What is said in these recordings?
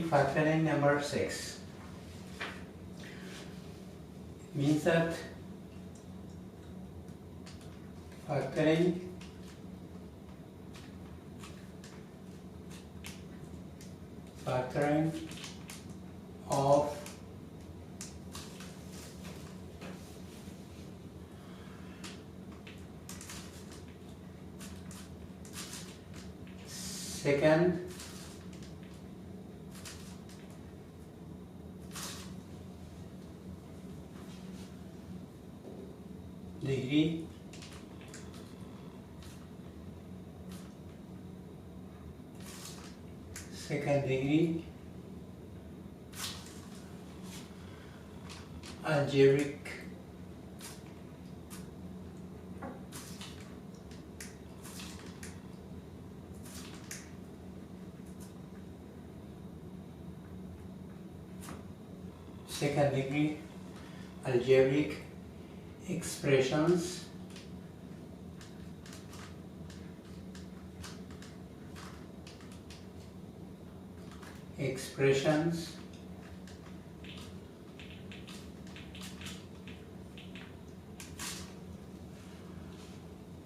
factoring number 6. Means that factoring of second degree algebraic expressions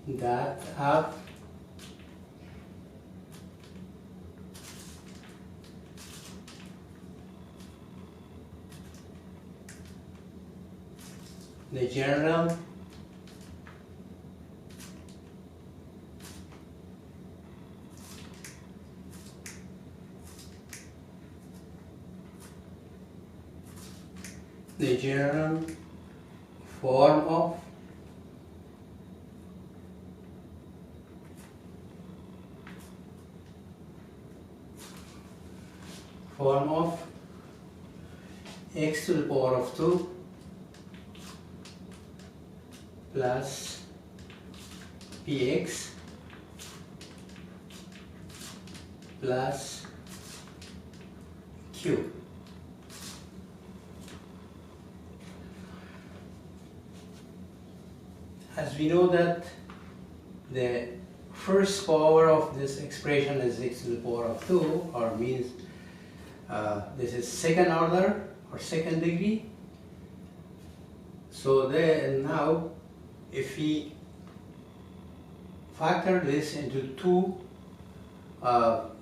that have the general form of x to the power of 2 plus px plus q. As we know that the first power of this expression is x to the power of 2, or means this is second order or second degree. So then now if we factor this into two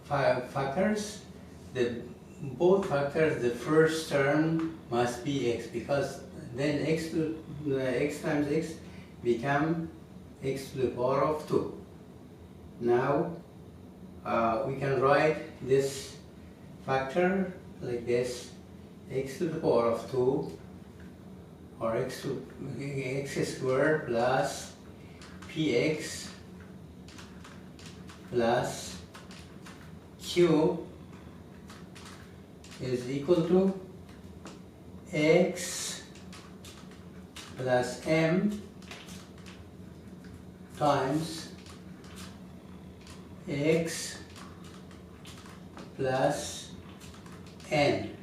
factors, both factors, the first term must be x, because then x times x become x to the power of 2. Now we can write this factor like this: x to the power of 2, or x squared plus px plus q is equal to x plus m times x plus n.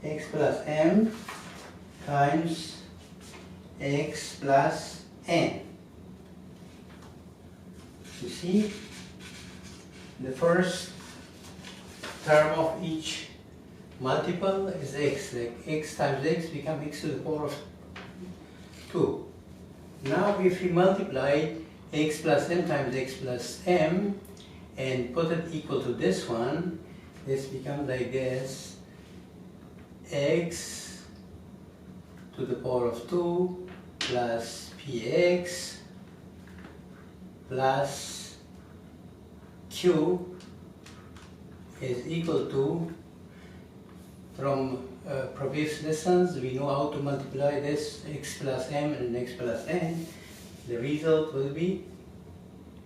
X plus m times x plus n. You see, the first term of each multiple is x, like x times x become x to the power of 2. Now if we multiply x plus m times x plus m and put it equal to this one, this becomes like this: x to the power of 2 plus px plus q is equal to, from previous lessons we know how to multiply this x plus m and x plus n. The result will be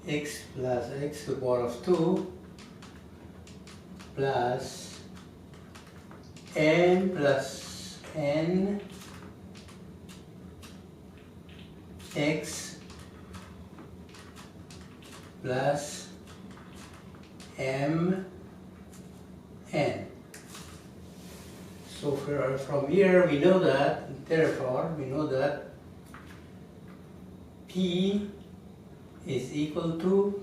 x plus x to the power of 2 plus m plus n x plus m n. So from here we know that, therefore we know that P is equal to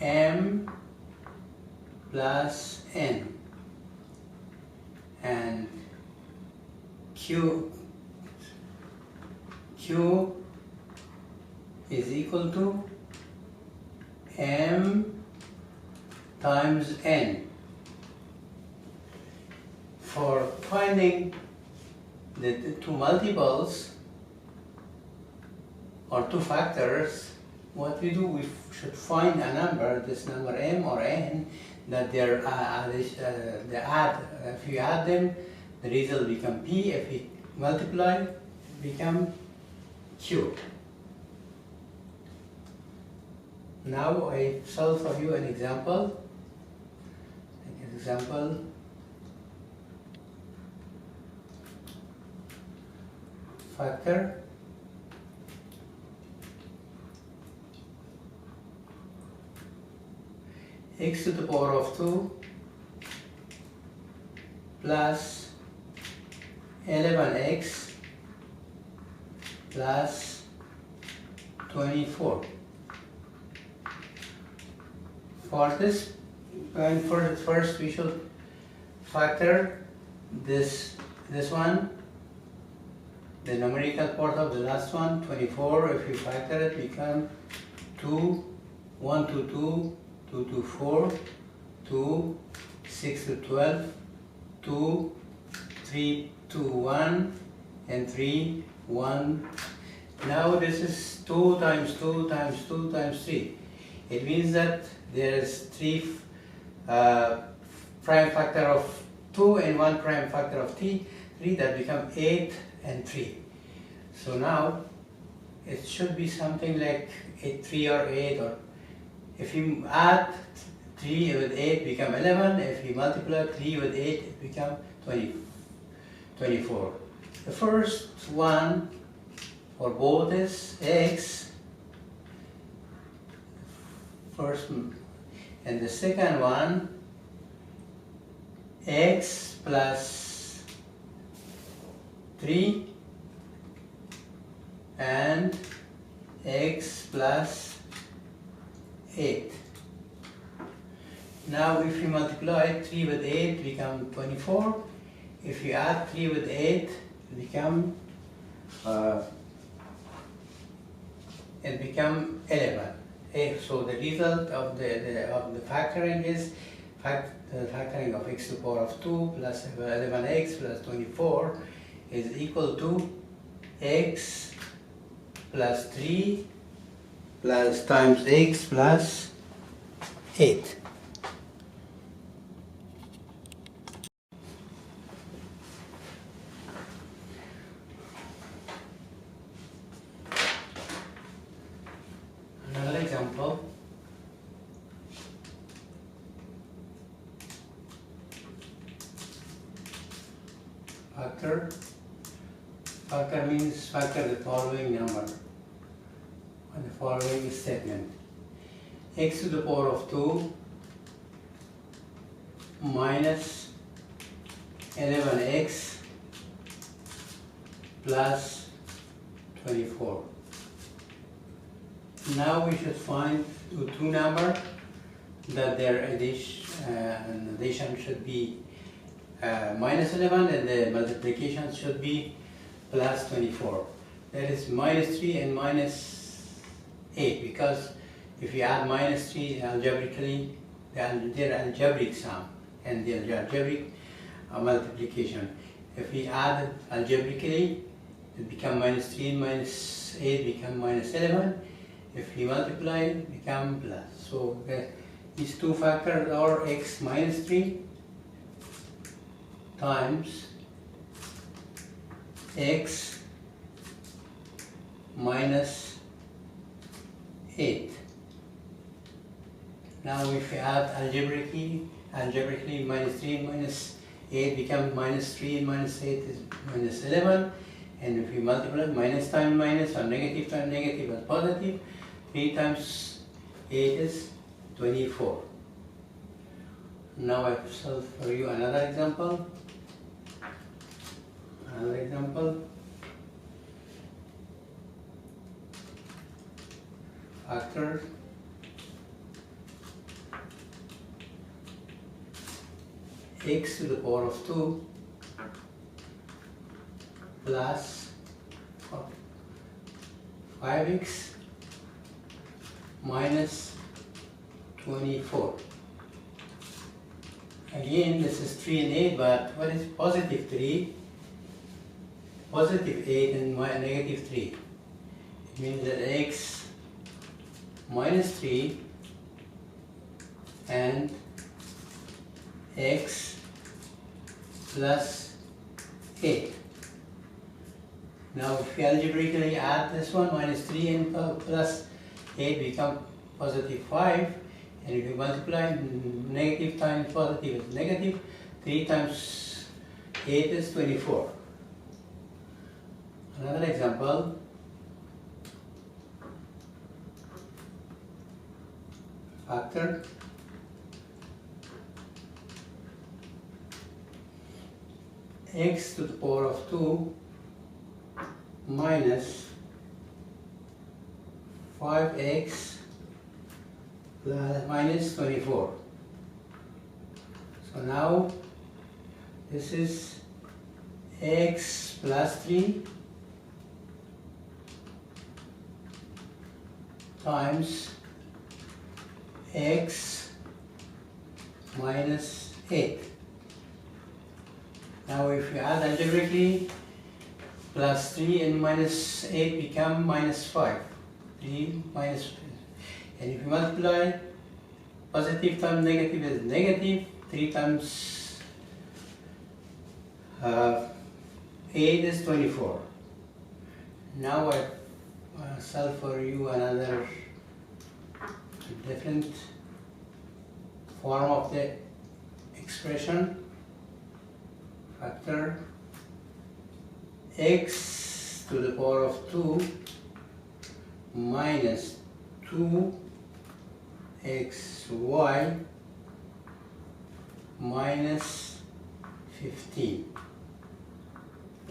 m plus n, and q is equal to m times n. For finding the two multiples or two factors, what we do, we should find a number, this number m or n, that they add. If you add them, the result become p. If you multiply, become q. Now I solve for you an example. Factor x to the power of 2 plus 11x plus 24. For this, first we should factor this one, the numerical part of the last one, 24. If you factor it, become 2, 1 to 2, 2 to 4, 2, 6 to 12, 2, 3 to 1, and 3, 1. Now this is 2 times 2 times 2 times 3. It means that there is 3 prime factor of 2 and 1 prime factor of 3 that become 8 and 3. So now it should be something like 3 or 8, or if you add 3 with 8 become 11, if you multiply 3 with 8 it become 24. The first one for both is x, and the second one x plus 3 and x plus 8. Now if you multiply 3 with 8 become 24. If you add 3 with 8 it become 11. So the result of the factoring is factoring of x to the power of 2 plus 11x plus 24 is equal to x plus 3 plus times x plus 8. Another example. Factor means factor the following number on the following statement. X to the power of 2 minus 11x plus 24. Now we should find two numbers that their addition should be minus 11 and the multiplication should be plus 24. That is minus 3 and minus 8, because if you add minus 3 algebraically, their algebraic sum and the algebraic multiplication. If we add algebraically, it become minus 3 and minus 8 become minus 11. If we multiply, it become plus. So these two factors are x minus 3 times x minus 8. Now if we add algebraically minus 3 and minus 8 become minus 3 and minus 8 is minus 11. And if we multiply, minus times minus or negative times negative is positive. 3 times 8 is 24. Now I have solved for you another example. Factor x to the power of 2 plus 5x minus 24. Again, this is 3 and 8, but what is positive 3? Positive 8 and negative 3. It means that x minus 3 and x plus 8. Now if we algebraically add this one, minus 3 and plus 8 become positive 5, and if you multiply, negative times positive is negative, 3 times 8 is 24. Another example, factor x to the power of 2 minus 5x plus minus 24. So now this is x plus 3 times x minus 8. Now if you add algebraically, plus 3 and minus 8 become minus 5. 3 minus, and if you multiply, positive times negative is negative, 3 times 8 is 24. Now I solve for you another different form of the expression. Factor x to the power of 2 minus 2xy minus 15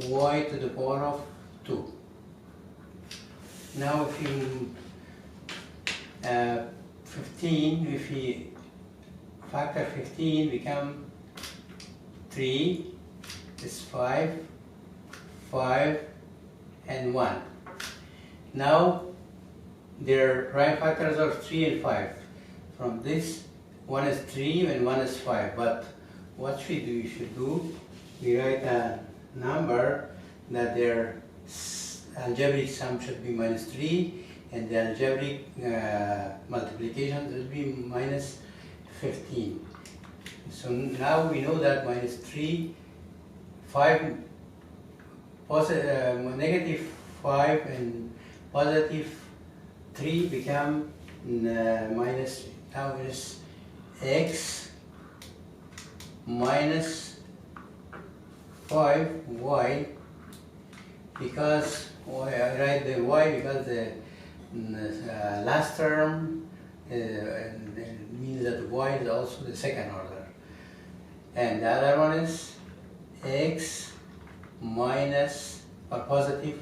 y to the power of 2. Now if you 15, if we factor 15 become 3, is 5, 5 and 1. Now their prime factors are 3 and 5. From this, one is 3 and one is 5. But what we should do, we write a number that their algebraic sum should be minus 3 and the algebraic multiplication will be minus 15. So now we know that minus 3, 5, negative 5 and positive 3 become minus, now it is x minus 5y, because I write the y because the last term means that y is also the second order, and the other one is x minus or positive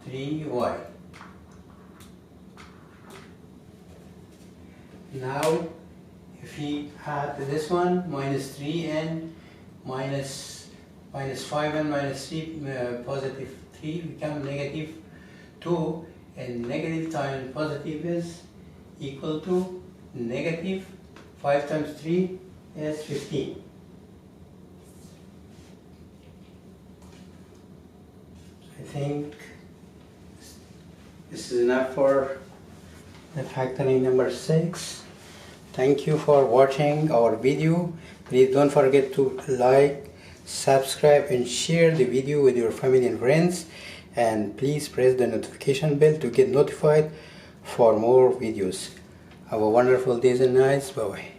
3y. Now if we add this one, minus 3 and minus 5 and minus 3, positive 3 become negative 2, and negative times positive is equal to negative 5 times 3 is 15. I think this is enough for the factoring number 6. Thank you for watching our video. Please don't forget to like, subscribe and share the video with your family and friends, and please press the notification bell to get notified for more videos. Have a wonderful day and nights. Bye bye.